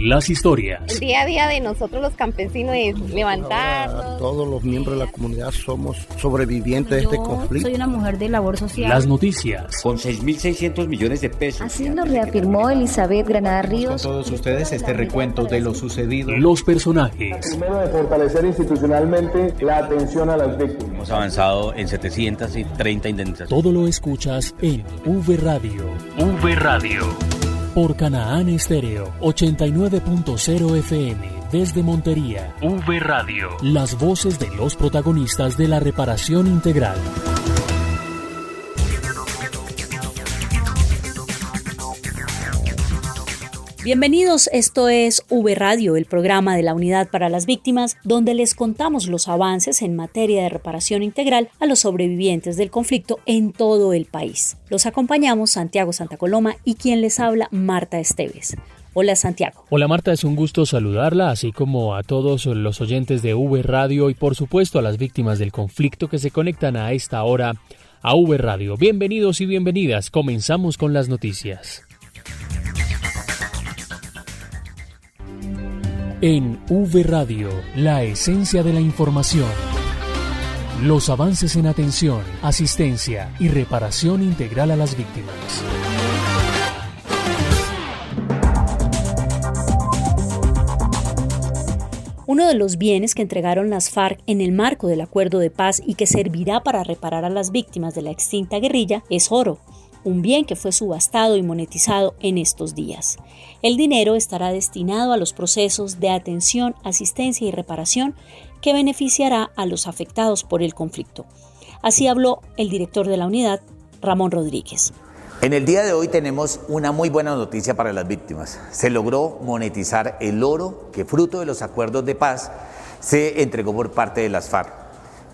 las historias. El día a día de nosotros los campesinos es levantarnos. Todos los miembros de la comunidad somos sobrevivientes de este conflicto. Soy una mujer de labor social. Las noticias. Con 6.600 millones de pesos. Así lo reafirmó Elizabeth Granada Ríos. Con todos ustedes este recuento de lo sucedido. Los personajes. Primero, de fortalecer institucionalmente la atención a las víctimas. Hemos avanzado en 730 indemnizaciones. Todo lo escuchas en V Radio. V Radio. Por Canaán Estéreo 89.0 FM desde Montería. V Radio. Las voces de los protagonistas de la reparación integral. Bienvenidos, esto es V Radio, el programa de la Unidad para las Víctimas, donde les contamos los avances en materia de reparación integral a los sobrevivientes del conflicto en todo el país. Los acompañamos Santiago Santa Coloma y quien les habla, Marta Esteves. Hola Santiago. Hola Marta, es un gusto saludarla, así como a todos los oyentes de V Radio y por supuesto a las víctimas del conflicto que se conectan a esta hora a V Radio. Bienvenidos y bienvenidas, comenzamos con las noticias. En V Radio, la esencia de la información. Los avances en atención, asistencia y reparación integral a las víctimas. Uno de los bienes que entregaron las FARC en el marco del acuerdo de paz y que servirá para reparar a las víctimas de la extinta guerrilla es oro. Un bien que fue subastado y monetizado en estos días. El dinero estará destinado a los procesos de atención, asistencia y reparación que beneficiará a los afectados por el conflicto. Así habló el director de la unidad, Ramón Rodríguez. En el día de hoy tenemos una muy buena noticia para las víctimas. Se logró monetizar el oro que, fruto de los acuerdos de paz, se entregó por parte de las FARC.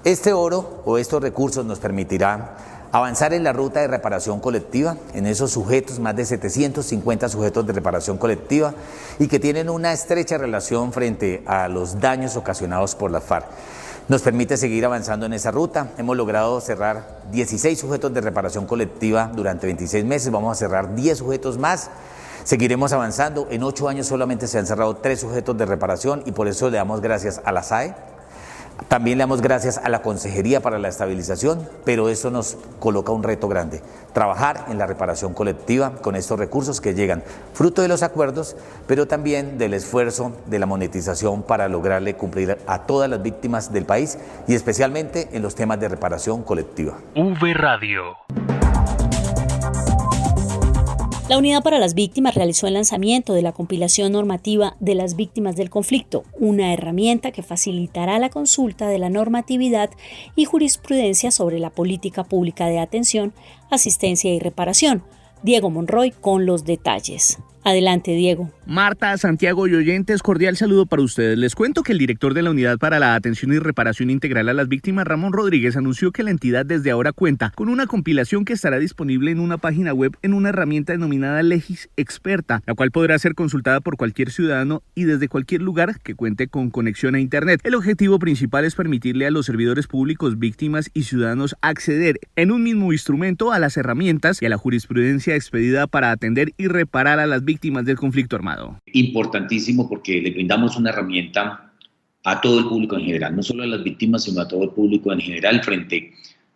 Este oro o estos recursos nos permitirán avanzar en la ruta de reparación colectiva, en esos sujetos, más de 750 sujetos de reparación colectiva y que tienen una estrecha relación frente a los daños ocasionados por las FARC. Nos permite seguir avanzando en esa ruta. Hemos logrado cerrar 16 sujetos de reparación colectiva durante 26 meses, vamos a cerrar 10 sujetos más. Seguiremos avanzando, en 8 años solamente se han cerrado 3 sujetos de reparación y por eso le damos gracias a la SAE. También le damos gracias a la Consejería para la Estabilización, pero eso nos coloca un reto grande, trabajar en la reparación colectiva con estos recursos que llegan fruto de los acuerdos, pero también del esfuerzo de la monetización para lograrle cumplir a todas las víctimas del país y especialmente en los temas de reparación colectiva. V Radio. La Unidad para las Víctimas realizó el lanzamiento de la compilación normativa de las víctimas del conflicto, una herramienta que facilitará la consulta de la normatividad y jurisprudencia sobre la política pública de atención, asistencia y reparación. Diego Monroy con los detalles. Adelante, Diego. Marta, Santiago y oyentes, cordial saludo para ustedes. Les cuento que el director de la Unidad para la Atención y Reparación Integral a las Víctimas, Ramón Rodríguez, anunció que la entidad desde ahora cuenta con una compilación que estará disponible en una página web en una herramienta denominada Legis Experta, la cual podrá ser consultada por cualquier ciudadano y desde cualquier lugar que cuente con conexión a Internet. El objetivo principal es permitirle a los servidores públicos, víctimas y ciudadanos acceder en un mismo instrumento a las herramientas y a la jurisprudencia expedida para atender y reparar a las víctimas del conflicto armado. Importantísimo porque le brindamos una herramienta a todo el público en general, no solo a las víctimas, sino a todo el público en general frente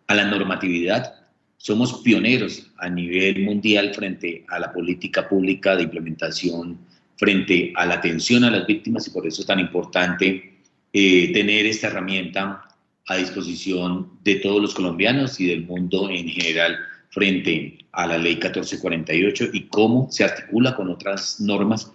a la normatividad. Somos pioneros a nivel mundial frente a la política pública de implementación, frente a la atención a las víctimas y por eso es tan importante tener esta herramienta a disposición de todos los colombianos y del mundo en general frente a la ley 1448 y cómo se articula con otras normas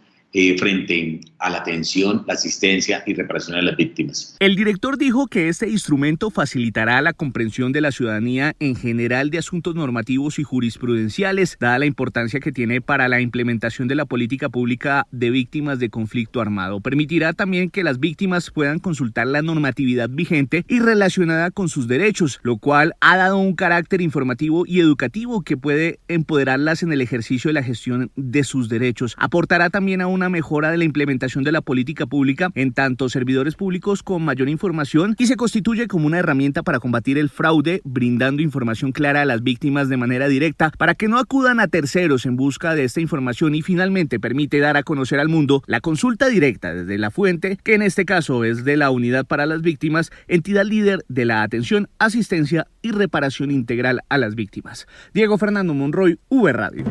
frente a la atención, la asistencia y reparación a las víctimas. El director dijo que este instrumento facilitará la comprensión de la ciudadanía en general de asuntos normativos y jurisprudenciales, dada la importancia que tiene para la implementación de la política pública de víctimas de conflicto armado. Permitirá también que las víctimas puedan consultar la normatividad vigente y relacionada con sus derechos, lo cual ha dado un carácter informativo y educativo que puede empoderarlas en el ejercicio de la gestión de sus derechos. Aportará también a una una mejora de la implementación de la política pública en tanto servidores públicos con mayor información y se constituye como una herramienta para combatir el fraude, brindando información clara a las víctimas de manera directa para que no acudan a terceros en busca de esta información y finalmente permite dar a conocer al mundo la consulta directa desde la fuente, que en este caso es de la Unidad para las Víctimas, entidad líder de la atención, asistencia y reparación integral a las víctimas. Diego Fernando Monroy, V Radio.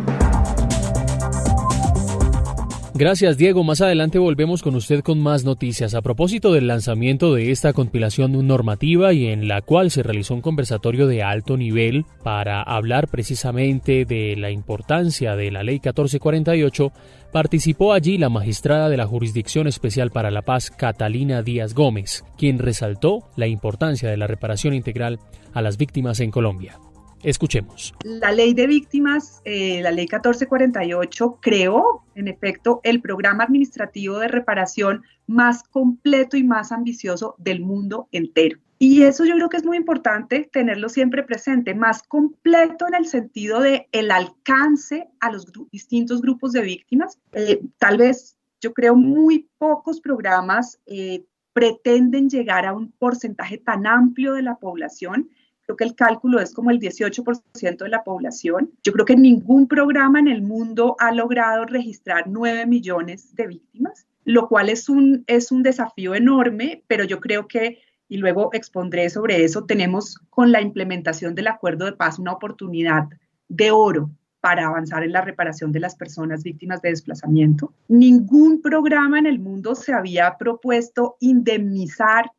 Gracias, Diego. Más adelante volvemos con usted con más noticias a propósito del lanzamiento de esta compilación normativa y en la cual se realizó un conversatorio de alto nivel para hablar precisamente de la importancia de la Ley 1448. Participó allí la magistrada de la Jurisdicción Especial para la Paz, Catalina Díaz Gómez, quien resaltó la importancia de la reparación integral a las víctimas en Colombia. Escuchemos. La ley de víctimas, la ley 1448, creó, en efecto, el programa administrativo de reparación más completo y más ambicioso del mundo entero. Y eso yo creo que es muy importante tenerlo siempre presente, más completo en el sentido de el alcance a los distintos grupos de víctimas. Tal vez, yo creo, muy pocos programas pretenden llegar a un porcentaje tan amplio de la población. Creo que el cálculo es como el 18% de la población. Yo creo que ningún programa en el mundo ha logrado registrar 9 millones de víctimas, lo cual es un desafío enorme, pero yo creo que, y luego expondré sobre eso, tenemos con la implementación del Acuerdo de Paz una oportunidad de oro para avanzar en la reparación de las personas víctimas de desplazamiento. Ningún programa en el mundo se había propuesto indemnizar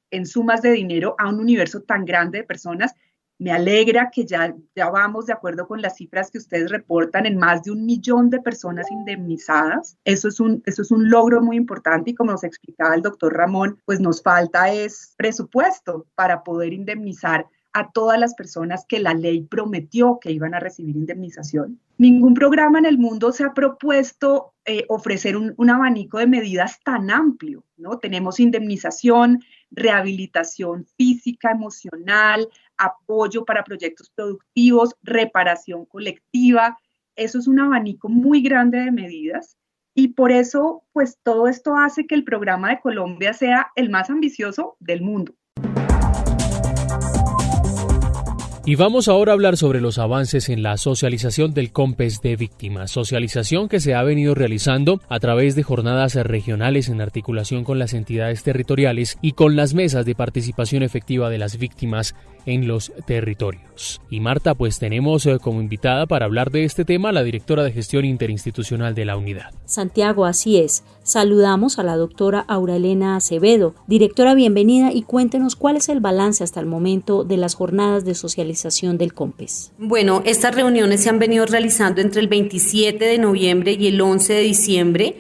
en sumas de dinero a un universo tan grande de personas. Me alegra que ya vamos de acuerdo con las cifras que ustedes reportan en más de 1 millón de personas indemnizadas. Eso es un logro muy importante y como nos explicaba el doctor Ramón, pues nos falta es presupuesto para poder indemnizar a todas las personas que la ley prometió que iban a recibir indemnización. Ningún programa en el mundo se ha propuesto ofrecer un abanico de medidas tan amplio, ¿no? Tenemos indemnización, rehabilitación física, emocional, apoyo para proyectos productivos, reparación colectiva. Eso es un abanico muy grande de medidas y por eso, pues todo esto hace que el programa de Colombia sea el más ambicioso del mundo. Y vamos ahora a hablar sobre los avances en la socialización del COMPES de víctimas, socialización que se ha venido realizando a través de jornadas regionales en articulación con las entidades territoriales y con las mesas de participación efectiva de las víctimas en los territorios. Y Marta, pues tenemos como invitada para hablar de este tema a la directora de gestión interinstitucional de la unidad. Santiago, así es. Saludamos a la doctora Aurelena Acevedo. Directora, bienvenida y cuéntenos cuál es el balance hasta el momento de las jornadas de socialización del COMPES. Bueno, estas reuniones se han venido realizando entre el 27 de noviembre y el 11 de diciembre.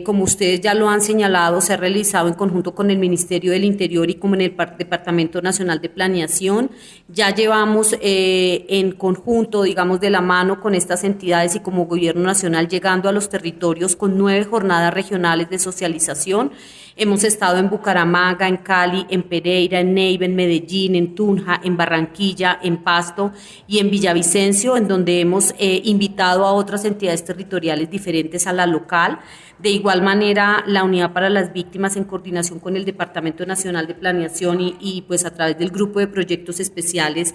Como ustedes ya lo han señalado, se ha realizado en conjunto con el Ministerio del Interior y como en el Departamento Nacional de Planeación. Ya llevamos en conjunto, digamos, de la mano con estas entidades y como Gobierno Nacional llegando a los territorios con 9 jornadas regionales de socialización. Hemos estado en Bucaramanga, en Cali, en Pereira, en Neiva, en Medellín, en Tunja, en Barranquilla, en Pasto y en Villavicencio, en donde hemos invitado a otras entidades territoriales diferentes a la local. De igual manera, la Unidad para las Víctimas, en coordinación con el Departamento Nacional de Planeación y pues a través del Grupo de Proyectos Especiales,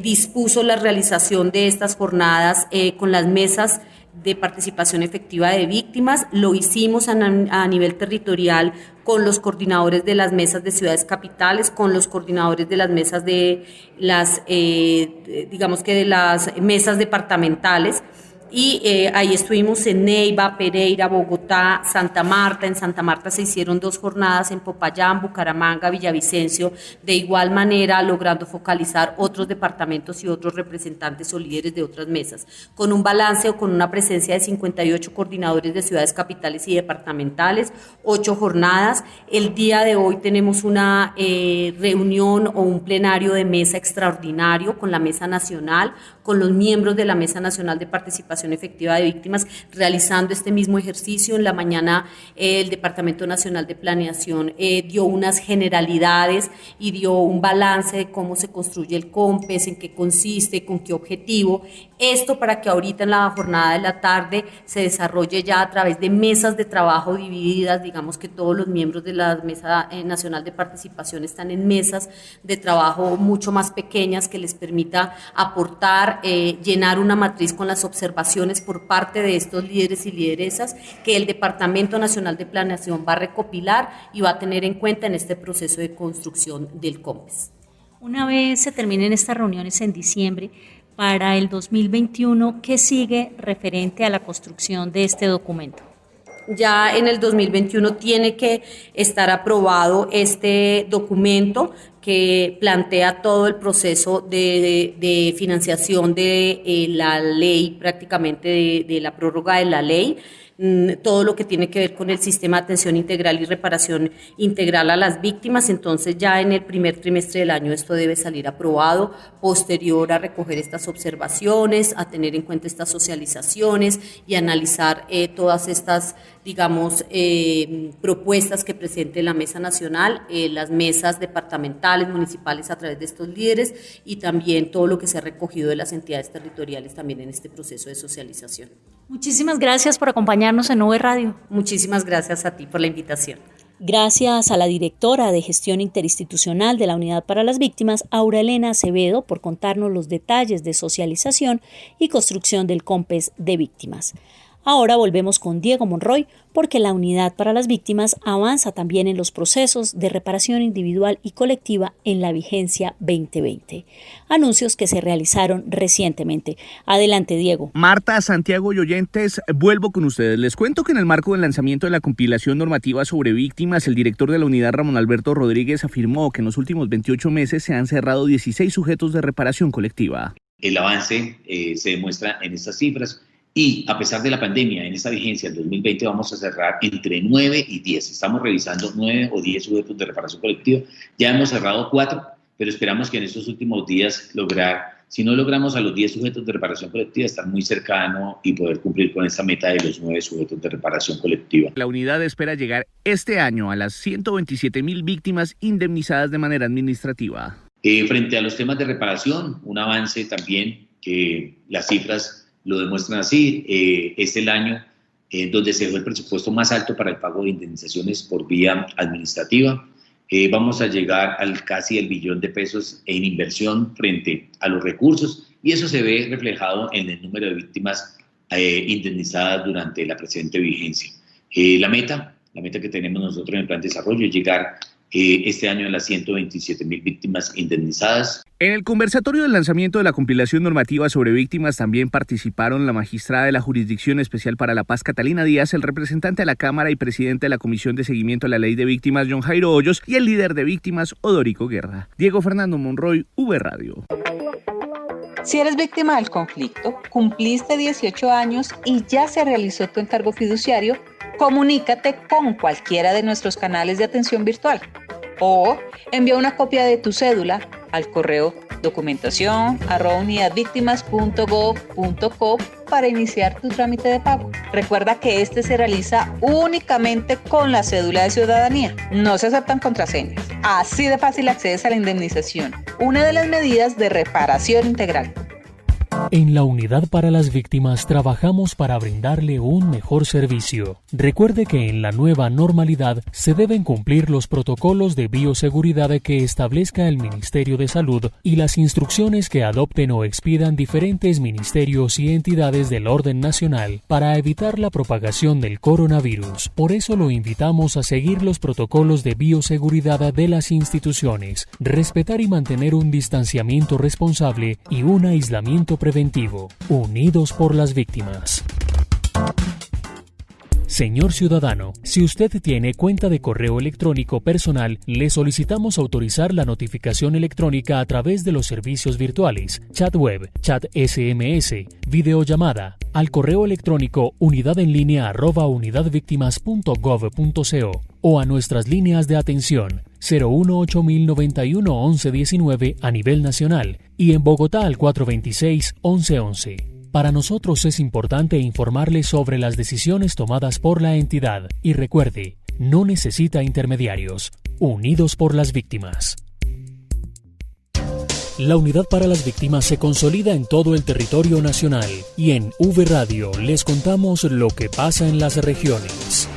dispuso la realización de estas jornadas con las mesas de participación efectiva de víctimas. Lo hicimos a nivel territorial con los coordinadores de las mesas de ciudades capitales, con los coordinadores de las mesas de las, digamos que de las mesas departamentales. Y ahí estuvimos en Neiva, Pereira, Bogotá, Santa Marta. En Santa Marta se hicieron 2 jornadas, en Popayán, Bucaramanga, Villavicencio, de igual manera logrando focalizar otros departamentos y otros representantes o líderes de otras mesas, con un balance o con una presencia de 58 coordinadores de ciudades capitales y departamentales, 8 jornadas. El día de hoy tenemos una reunión o un plenario de mesa extraordinario con la Mesa Nacional, con los miembros de la Mesa Nacional de Participación reparación efectiva de víctimas, realizando este mismo ejercicio. En la mañana el Departamento Nacional de Planeación dio unas generalidades y dio un balance de cómo se construye el COMPES, en qué consiste, con qué objetivo. Esto para que ahorita en la jornada de la tarde se desarrolle ya a través de mesas de trabajo divididas, digamos que todos los miembros de la Mesa Nacional de Participación están en mesas de trabajo mucho más pequeñas que les permita aportar, llenar una matriz con las observaciones por parte de estos líderes y lideresas que el Departamento Nacional de Planeación va a recopilar y va a tener en cuenta en este proceso de construcción del COMPES. Una vez se terminen estas reuniones en diciembre, para el 2021, ¿qué sigue referente a la construcción de este documento? Ya en el 2021 tiene que estar aprobado este documento que plantea todo el proceso de financiación de la ley, prácticamente de la prórroga de la ley, todo lo que tiene que ver con el sistema de atención integral y reparación integral a las víctimas. Entonces ya en el primer trimestre del año esto debe salir aprobado, posterior a recoger estas observaciones, a tener en cuenta estas socializaciones y analizar todas estas, digamos, propuestas que presente la Mesa Nacional, las mesas departamentales, municipales a través de estos líderes y también todo lo que se ha recogido de las entidades territoriales también en este proceso de socialización. Muchísimas gracias por acompañarnos en V Radio. Muchísimas gracias a ti por la invitación. Gracias a la directora de Gestión Interinstitucional de la Unidad para las Víctimas, Aura Elena Acevedo, por contarnos los detalles de socialización y construcción del COMPES de víctimas. Ahora volvemos con Diego Monroy porque la Unidad para las Víctimas avanza también en los procesos de reparación individual y colectiva en la vigencia 2020. Anuncios que se realizaron recientemente. Adelante, Diego. Marta, Santiago y oyentes, vuelvo con ustedes. Les cuento que en el marco del lanzamiento de la compilación normativa sobre víctimas, el director de la unidad, Ramón Alberto Rodríguez, afirmó que en los últimos 28 meses se han cerrado 16 sujetos de reparación colectiva. El avance se demuestra en estas cifras. Y a pesar de la pandemia, en esta vigencia del 2020 vamos a cerrar entre 9 y 10. Estamos revisando 9 o 10 sujetos de reparación colectiva. Ya hemos cerrado 4, pero esperamos que en estos últimos días si no logramos a los 10 sujetos de reparación colectiva, estar muy cercano y poder cumplir con esta meta de los 9 sujetos de reparación colectiva. La unidad espera llegar este año a las 127.000 víctimas indemnizadas de manera administrativa. Frente a los temas de reparación, un avance también que las cifras lo demuestran así. Es el año donde se dejó el presupuesto más alto para el pago de indemnizaciones por vía administrativa. Vamos a llegar al casi el billón de pesos en inversión frente a los recursos y eso se ve reflejado en el número de víctimas indemnizadas durante la presente vigencia. La meta que tenemos nosotros en el plan de desarrollo es llegar este año a las 127.000 víctimas indemnizadas. En el conversatorio del lanzamiento de la compilación normativa sobre víctimas también participaron la magistrada de la Jurisdicción Especial para la Paz, Catalina Díaz, el representante de la Cámara y presidente de la Comisión de Seguimiento a la Ley de Víctimas, John Jairo Hoyos, y el líder de víctimas, Odorico Guerra. Diego Fernando Monroy, V Radio. Si eres víctima del conflicto, cumpliste 18 años y ya se realizó tu encargo fiduciario, comunícate con cualquiera de nuestros canales de atención virtual o envía una copia de tu cédula al correo documentación@unidadvictimas.gov.co para iniciar tu trámite de pago. Recuerda que este se realiza únicamente con la cédula de ciudadanía. No se aceptan contraseñas. Así de fácil accedes a la indemnización, una de las medidas de reparación integral. En la Unidad para las Víctimas trabajamos para brindarle un mejor servicio. Recuerde que en la nueva normalidad se deben cumplir los protocolos de bioseguridad que establezca el Ministerio de Salud y las instrucciones que adopten o expidan diferentes ministerios y entidades del orden nacional para evitar la propagación del coronavirus. Por eso lo invitamos a seguir los protocolos de bioseguridad de las instituciones, respetar y mantener un distanciamiento responsable y un aislamiento preventivo. Unidos por las víctimas. Señor ciudadano, si usted tiene cuenta de correo electrónico personal, le solicitamos autorizar la notificación electrónica a través de los servicios virtuales, chat web, chat SMS, videollamada, al correo electrónico unidadenlinea@unidadvictimas.gov.co o a nuestras líneas de atención 018-091-1119 a nivel nacional y en Bogotá al 426-1111. Para nosotros es importante informarle sobre las decisiones tomadas por la entidad y recuerde, no necesita intermediarios. Unidos por las víctimas. La Unidad para las Víctimas se consolida en todo el territorio nacional y en V Radio les contamos lo que pasa en las regiones.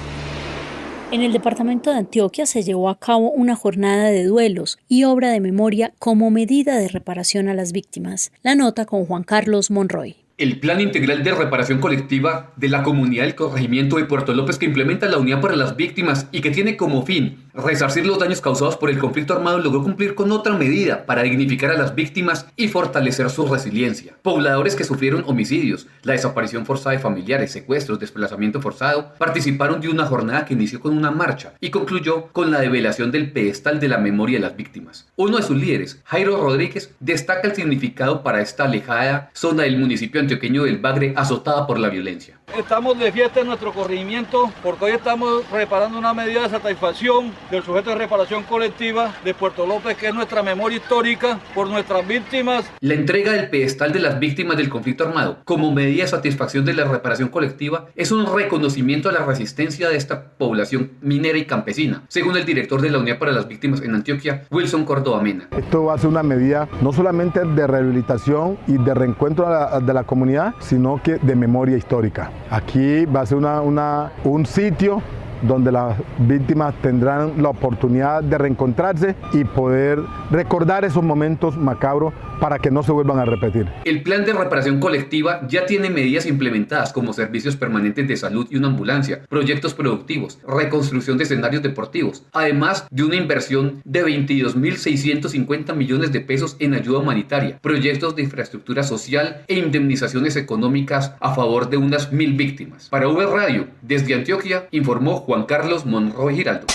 En el departamento de Antioquia se llevó a cabo una jornada de duelos y obra de memoria como medida de reparación a las víctimas. La nota con Juan Carlos Monroy. El Plan Integral de Reparación Colectiva de la Comunidad del Corregimiento de Puerto López, que implementa la Unidad para las Víctimas y que tiene como fin resarcir los daños causados por el conflicto armado, logró cumplir con otra medida para dignificar a las víctimas y fortalecer su resiliencia. Pobladores que sufrieron homicidios, la desaparición forzada de familiares, secuestros, desplazamiento forzado, participaron de una jornada que inició con una marcha y concluyó con la develación del pedestal de la memoria de las víctimas. Uno de sus líderes, Jairo Rodríguez, destaca el significado para esta alejada zona del municipio antioqueño del Bagre azotada por la violencia. Estamos de fiesta en nuestro corregimiento porque hoy estamos reparando una medida de satisfacción del sujeto de reparación colectiva de Puerto López, que es nuestra memoria histórica por nuestras víctimas. La entrega del pedestal de las víctimas del conflicto armado como medida de satisfacción de la reparación colectiva es un reconocimiento a la resistencia de esta población minera y campesina, según el director de la Unidad para las Víctimas en Antioquia, Wilson Córdoba Mena. Esto va a ser una medida no solamente de rehabilitación y de reencuentro de la comunidad, sino que de memoria histórica. Aquí va a ser un sitio donde las víctimas tendrán la oportunidad de reencontrarse y poder recordar esos momentos macabros para que no se vuelvan a repetir. El plan de reparación colectiva ya tiene medidas implementadas como servicios permanentes de salud y una ambulancia, proyectos productivos, reconstrucción de escenarios deportivos, además de una inversión de 22.650 millones de pesos en ayuda humanitaria, proyectos de infraestructura social e indemnizaciones económicas a favor de unas 1.000 víctimas. Para V Radio, desde Antioquia, informó Juan Carlos Monroy Giraldo.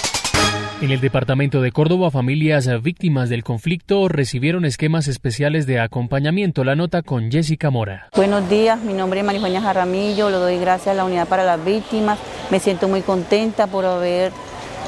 En el departamento de Córdoba, familias víctimas del conflicto recibieron esquemas especiales de acompañamiento. La nota con Jessica Mora. Buenos días, mi nombre es Marijuana Jaramillo, le doy gracias a la Unidad para las Víctimas. Me siento muy contenta por haber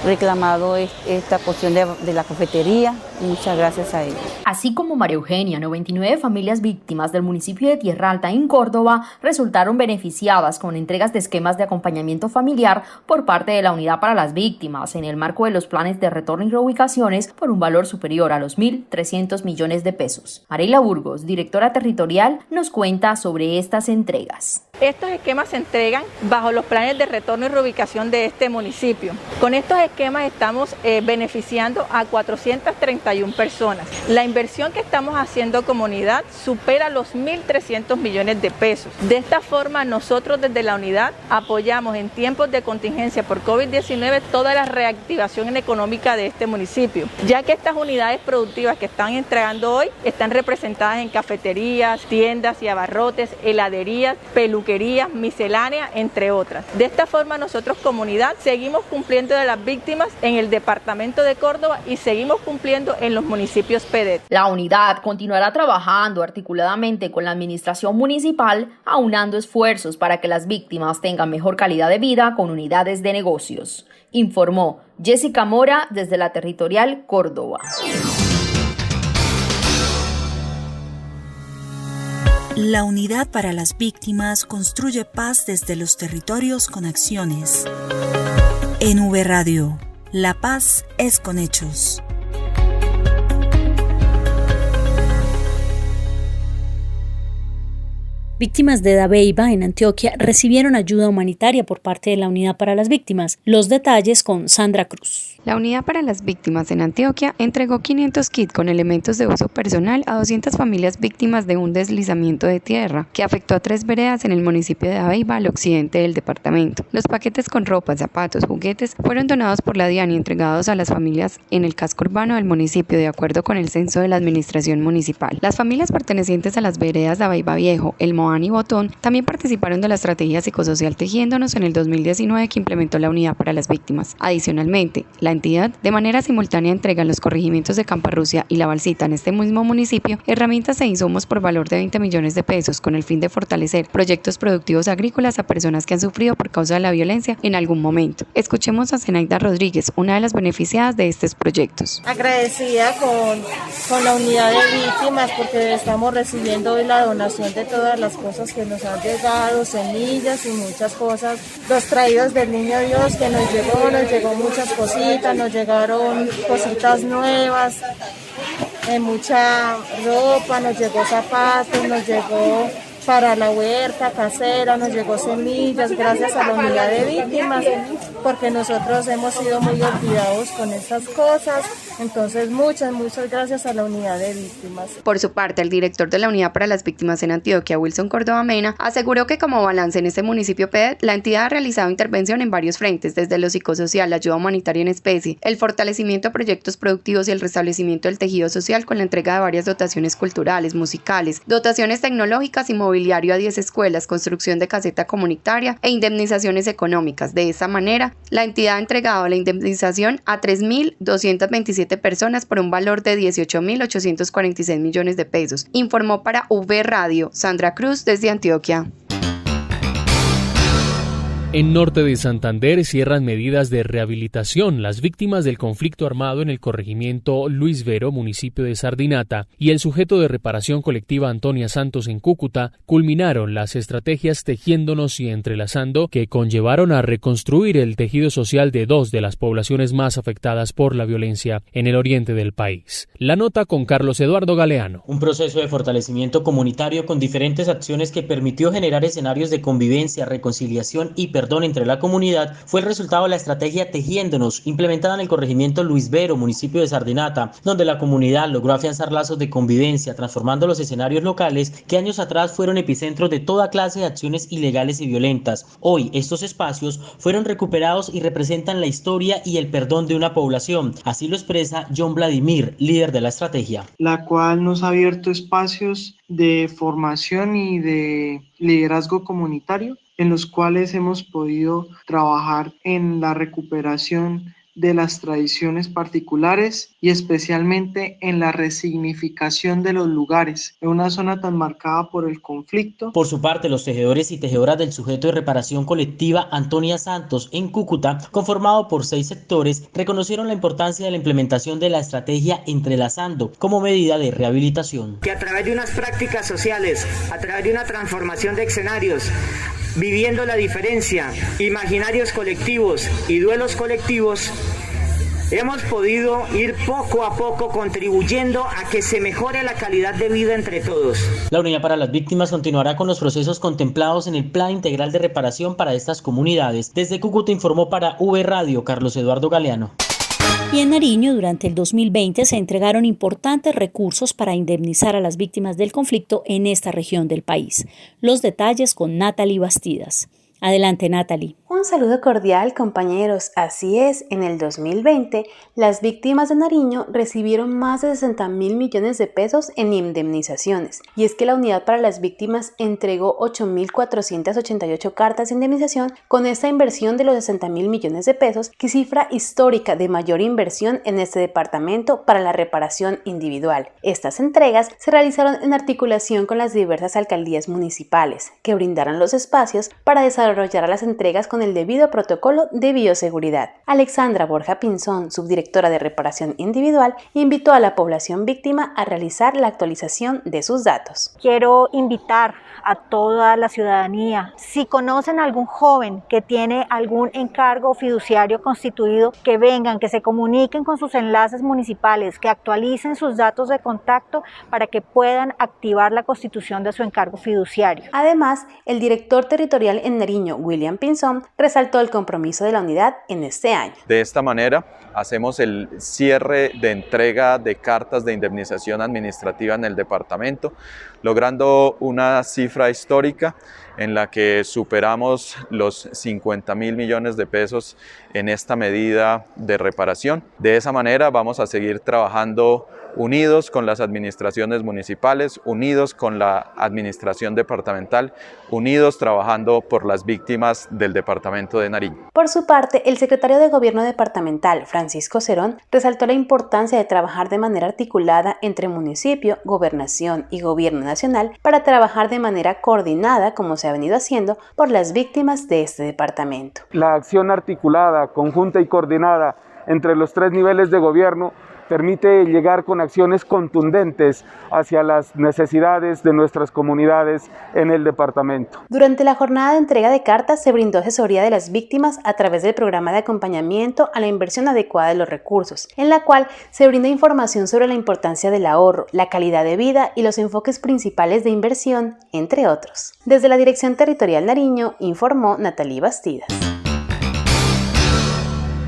reclamado esta cuestión de la cafetería. Muchas gracias a ellos. Así como María Eugenia, 99 familias víctimas del municipio de Tierra Alta en Córdoba resultaron beneficiadas con entregas de esquemas de acompañamiento familiar por parte de la Unidad para las Víctimas en el marco de los planes de retorno y reubicaciones por un valor superior a los 1.300 millones de pesos. Mareila Burgos, directora territorial, nos cuenta sobre estas entregas. Estos esquemas se entregan bajo los planes de retorno y reubicación de este municipio. Con estos esquemas estamos beneficiando a 431 personas. La inversión que estamos haciendo como unidad supera los 1.300 millones de pesos. De esta forma, nosotros desde la unidad apoyamos en tiempos de contingencia por COVID-19 toda la reactivación económica de este municipio, ya que estas unidades productivas que están entregando hoy están representadas en cafeterías, tiendas y abarrotes, heladerías, peluquerías, misceláneas, entre otras. De esta forma, nosotros como unidad seguimos cumpliendo de las víctimas en el departamento de Córdoba y seguimos cumpliendo en los municipios PEDET. La unidad continuará trabajando articuladamente con la administración municipal, aunando esfuerzos para que las víctimas tengan mejor calidad de vida con unidades de negocios, informó Jessica Mora desde la Territorial Córdoba. La Unidad para las Víctimas construye paz desde los territorios con acciones. En V Radio, la paz es con hechos. Víctimas de Dabeiba, en Antioquia, recibieron ayuda humanitaria por parte de la Unidad para las Víctimas. Los detalles con Sandra Cruz. La Unidad para las Víctimas en Antioquia entregó 500 kits con elementos de uso personal a 200 familias víctimas de un deslizamiento de tierra que afectó a 3 veredas en el municipio de Dabeiba, al occidente del departamento. Los paquetes con ropa, zapatos, juguetes fueron donados por la DIAN y entregados a las familias en el casco urbano del municipio de acuerdo con el censo de la administración municipal. Las familias pertenecientes a las veredas Dabeiba Viejo, El Moán y Botón también participaron de la estrategia psicosocial Tejiéndonos en el 2019 que implementó la Unidad para las Víctimas. Adicionalmente, la entidad de manera simultánea entrega en los corregimientos de Camparrucia y La Balsita en este mismo municipio herramientas e insumos por valor de 20 millones de pesos con el fin de fortalecer proyectos productivos agrícolas a personas que han sufrido por causa de la violencia en algún momento. Escuchemos a Zenaida Rodríguez, una de las beneficiadas de estos proyectos. Agradecida con la Unidad de Víctimas porque estamos recibiendo hoy la donación de todas las las cosas que nos han llegado, semillas y muchas cosas. Los traídos del Niño Dios que nos llegó muchas cositas, nos llegaron cositas nuevas, mucha ropa, nos llegó zapatos, nos llegó para la huerta casera, nos llegó semillas, gracias a la unidad de víctimas, porque nosotros hemos sido muy olvidados con estas cosas, entonces muchas gracias a la unidad de víctimas. Por su parte, el director de la Unidad para las Víctimas en Antioquia, Wilson Córdoba Mena, aseguró que como balance en este municipio PED, la entidad ha realizado intervención en varios frentes, desde lo psicosocial, la ayuda humanitaria en especie, el fortalecimiento de proyectos productivos y el restablecimiento del tejido social con la entrega de varias dotaciones culturales, musicales, dotaciones tecnológicas y mobiliario a 10 escuelas, construcción de caseta comunitaria e indemnizaciones económicas. De esa manera, la entidad ha entregado la indemnización a 3.227 personas por un valor de 18.846 millones de pesos, informó para V Radio Sandra Cruz desde Antioquia. En norte de Santander cierran medidas de rehabilitación. Las víctimas del conflicto armado en el corregimiento Luis Vero, municipio de Sardinata, y el sujeto de reparación colectiva Antonia Santos en Cúcuta culminaron las estrategias Tejiéndonos y Entrelazando que conllevaron a reconstruir el tejido social de dos de las poblaciones más afectadas por la violencia en el oriente del país. La nota con Carlos Eduardo Galeano. Un proceso de fortalecimiento comunitario con diferentes acciones que permitió generar escenarios de convivencia, reconciliación y perdón entre la comunidad fue el resultado de la estrategia Tejiéndonos, implementada en el corregimiento Luis Vero, municipio de Sardinata, donde la comunidad logró afianzar lazos de convivencia, transformando los escenarios locales que años atrás fueron epicentros de toda clase de acciones ilegales y violentas. Hoy, estos espacios fueron recuperados y representan la historia y el perdón de una población. Así lo expresa John Vladimir, líder de la estrategia. La cual nos ha abierto espacios de formación y de liderazgo comunitario, en los cuales hemos podido trabajar en la recuperación de las tradiciones particulares y especialmente en la resignificación de los lugares en una zona tan marcada por el conflicto. Por su parte, los tejedores y tejedoras del sujeto de reparación colectiva Antonia Santos en Cúcuta, conformado por 6 sectores, reconocieron la importancia de la implementación de la estrategia Entrelazando como medida de rehabilitación. Que a través de unas prácticas sociales, a través de una transformación de escenarios, viviendo la diferencia, imaginarios colectivos y duelos colectivos, hemos podido ir poco a poco contribuyendo a que se mejore la calidad de vida entre todos. La Unidad para las Víctimas continuará con los procesos contemplados en el Plan Integral de Reparación para estas comunidades. Desde Cúcuta informó para V Radio Carlos Eduardo Galeano. Y en Nariño, durante el 2020, se entregaron importantes recursos para indemnizar a las víctimas del conflicto en esta región del país. Los detalles con Natalie Bastidas. Adelante, Natalie. Un saludo cordial, compañeros. Así es, en el 2020, las víctimas de Nariño recibieron más de 60.000 millones de pesos en indemnizaciones. Y es que la Unidad para las Víctimas entregó 8.488 cartas de indemnización con esta inversión de los 60.000 millones de pesos, que cifra histórica de mayor inversión en este departamento para la reparación individual. Estas entregas se realizaron en articulación con las diversas alcaldías municipales, que brindaron los espacios para desarrollar las entregas con el debido protocolo de bioseguridad. Alexandra Borja Pinzón, subdirectora de reparación individual, invitó a la población víctima a realizar la actualización de sus datos. Quiero invitar a toda la ciudadanía, si conocen a algún joven que tiene algún encargo fiduciario constituido, que vengan, que se comuniquen con sus enlaces municipales, que actualicen sus datos de contacto para que puedan activar la constitución de su encargo fiduciario. Además, el director territorial en Nariño, William Pinzón, resaltó el compromiso de la unidad en este año. De esta manera, hacemos el cierre de entrega de cartas de indemnización administrativa en el departamento, logrando una cifra histórica en la que superamos los 50.000 millones de pesos en esta medida de reparación. De esa manera vamos a seguir trabajando unidos con las administraciones municipales, unidos con la administración departamental, unidos trabajando por las víctimas del departamento de Nariño. Por su parte, el secretario de Gobierno departamental, Francisco Cerón, resaltó la importancia de trabajar de manera articulada entre municipio, gobernación y gobierno nacional para trabajar de manera coordinada, como se ha venido haciendo, por las víctimas de este departamento. La acción articulada, conjunta y coordinada entre los 3 niveles de gobierno permite llegar con acciones contundentes hacia las necesidades de nuestras comunidades en el departamento. Durante la jornada de entrega de cartas se brindó asesoría de las víctimas a través del programa de acompañamiento a la inversión adecuada de los recursos, en la cual se brinda información sobre la importancia del ahorro, la calidad de vida y los enfoques principales de inversión, entre otros. Desde la Dirección Territorial Nariño informó Natalie Bastidas.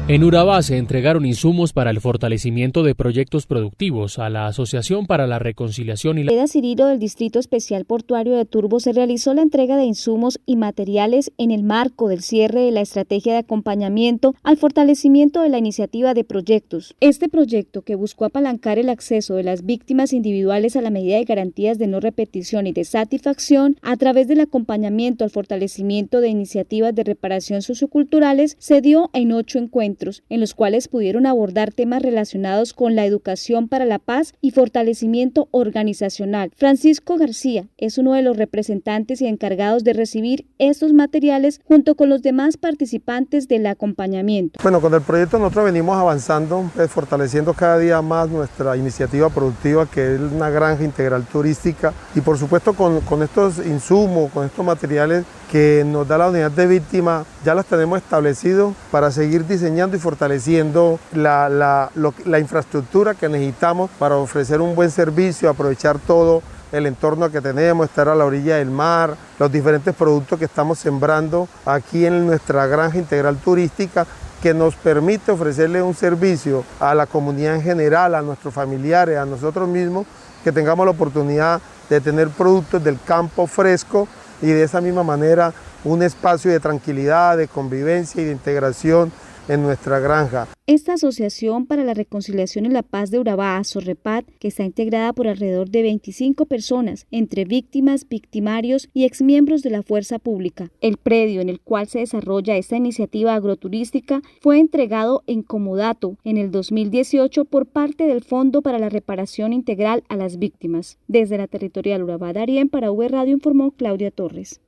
En Urabá se entregaron insumos para el fortalecimiento de proyectos productivos a la Asociación para la Reconciliación y la... En Cirilo del Distrito Especial Portuario de Turbo se realizó la entrega de insumos y materiales en el marco del cierre de la estrategia de acompañamiento al fortalecimiento de la iniciativa de proyectos. Este proyecto, que buscó apalancar el acceso de las víctimas individuales a la medida de garantías de no repetición y de satisfacción a través del acompañamiento al fortalecimiento de iniciativas de reparación socioculturales, se dio en 8 encuentros, en los cuales pudieron abordar temas relacionados con la educación para la paz y fortalecimiento organizacional. Francisco García es uno de los representantes y encargados de recibir estos materiales junto con los demás participantes del acompañamiento. Bueno, con el proyecto nosotros venimos avanzando, fortaleciendo cada día más nuestra iniciativa productiva, que es una granja integral turística, y por supuesto con estos insumos, con estos materiales que nos da la unidad de víctimas, ya los tenemos establecidos para seguir diseñando y fortaleciendo la infraestructura que necesitamos para ofrecer un buen servicio, aprovechar todo el entorno que tenemos, estar a la orilla del mar, los diferentes productos que estamos sembrando aquí en nuestra granja integral turística, que nos permite ofrecerle un servicio a la comunidad en general, a nuestros familiares, a nosotros mismos, que tengamos la oportunidad de tener productos del campo fresco y de esa misma manera un espacio de tranquilidad, de convivencia y de integración en nuestra granja. Esta Asociación para la Reconciliación y la Paz de Urabá, ASORREPAT, que está integrada por alrededor de 25 personas, entre víctimas, victimarios y exmiembros de la fuerza pública. El predio en el cual se desarrolla esta iniciativa agroturística fue entregado en comodato en el 2018 por parte del Fondo para la Reparación Integral a las Víctimas. Desde la territorial Urabá Darién, para V Radio informó Claudia Torres.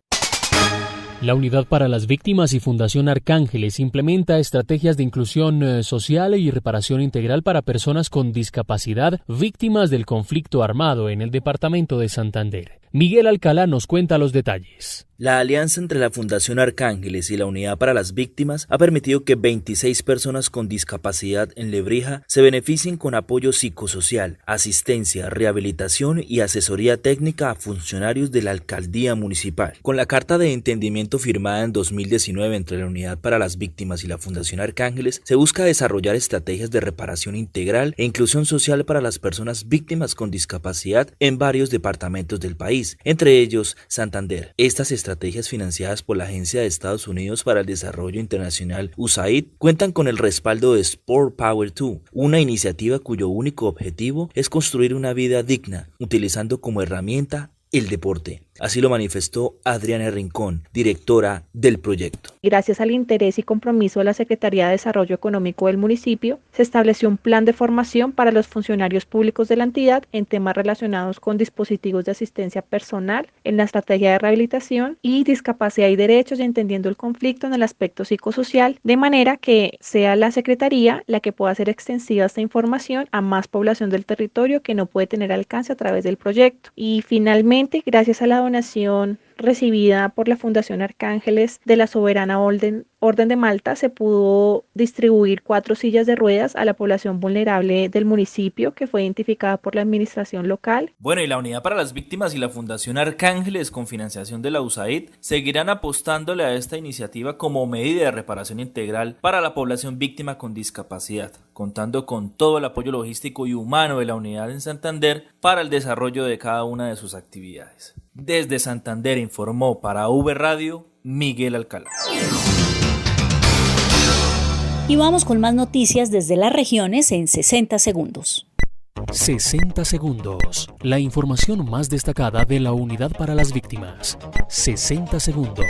La Unidad para las Víctimas y Fundación Arcángeles implementa estrategias de inclusión social y reparación integral para personas con discapacidad víctimas del conflicto armado en el departamento de Santander. Miguel Alcalá nos cuenta los detalles. La alianza entre la Fundación Arcángeles y la Unidad para las Víctimas ha permitido que 26 personas con discapacidad en Lebrija se beneficien con apoyo psicosocial, asistencia, rehabilitación y asesoría técnica a funcionarios de la Alcaldía Municipal. Con la Carta de Entendimiento firmada en 2019 entre la Unidad para las Víctimas y la Fundación Arcángeles, se busca desarrollar estrategias de reparación integral e inclusión social para las personas víctimas con discapacidad en varios departamentos del país, entre ellos Santander. Estas estrategias financiadas por la Agencia de Estados Unidos para el Desarrollo Internacional USAID cuentan con el respaldo de Sport Power 2, una iniciativa cuyo único objetivo es construir una vida digna, utilizando como herramienta el deporte. Así lo manifestó Adriana Rincón, directora del proyecto. Gracias al interés y compromiso de la Secretaría de Desarrollo Económico del municipio, se estableció un plan de formación para los funcionarios públicos de la entidad en temas relacionados con dispositivos de asistencia personal, en la estrategia de rehabilitación y discapacidad y derechos, y entendiendo el conflicto en el aspecto psicosocial, de manera que sea la Secretaría la que pueda hacer extensiva esta información a más población del territorio que no puede tener alcance a través del proyecto. Y finalmente, gracias a la donación recibida por la Fundación Arcángeles de la Soberana Orden de Malta, se pudo distribuir 4 sillas de ruedas a la población vulnerable del municipio, que fue identificada por la administración local. Bueno, y la Unidad para las Víctimas y la Fundación Arcángeles, con financiación de la USAID, seguirán apostándole a esta iniciativa como medida de reparación integral para la población víctima con discapacidad, contando con todo el apoyo logístico y humano de la unidad en Santander para el desarrollo de cada una de sus actividades. Desde Santander informó para V Radio Miguel Alcalá. Y vamos con más noticias desde las regiones en 60 segundos. 60 segundos. La información más destacada de la Unidad para las Víctimas. 60 segundos.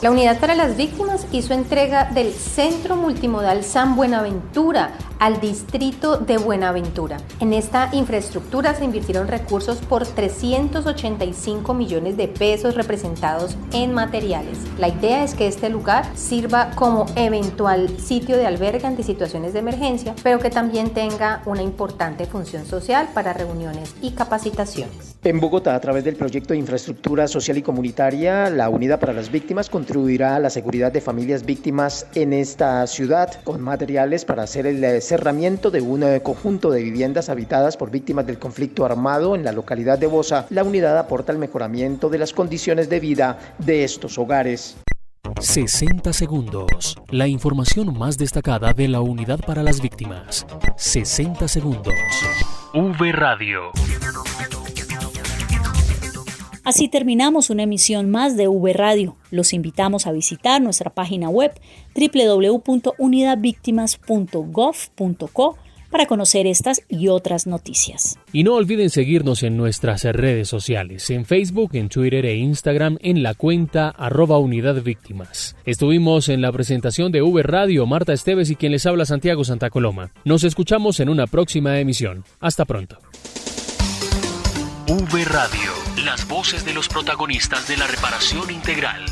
La Unidad para las Víctimas hizo entrega del Centro Multimodal San Buenaventura al distrito de Buenaventura. En esta infraestructura se invirtieron recursos por 385 millones de pesos representados en materiales. La idea es que este lugar sirva como eventual sitio de albergue ante situaciones de emergencia, pero que también tenga una importante función social para reuniones y capacitaciones. En Bogotá, a través del proyecto de infraestructura social y comunitaria, la Unidad para las Víctimas contribuirá a la seguridad de familias víctimas en esta ciudad con materiales para hacer el cerramiento de un conjunto de viviendas habitadas por víctimas del conflicto armado en la localidad de Bosa. La unidad aporta el mejoramiento de las condiciones de vida de estos hogares. 60 segundos. La información más destacada de la Unidad para las Víctimas. 60 segundos. V Radio. Así terminamos una emisión más de V Radio. Los invitamos a visitar nuestra página web www.unidadvictimas.gov.co para conocer estas y otras noticias. Y no olviden seguirnos en nuestras redes sociales, en Facebook, en Twitter e Instagram, en la cuenta @unidadvíctimas. Estuvimos en la presentación de V Radio, Marta Esteves y quien les habla Santiago Santa Coloma. Nos escuchamos en una próxima emisión. Hasta pronto. V Radio, las voces de los protagonistas de la reparación integral.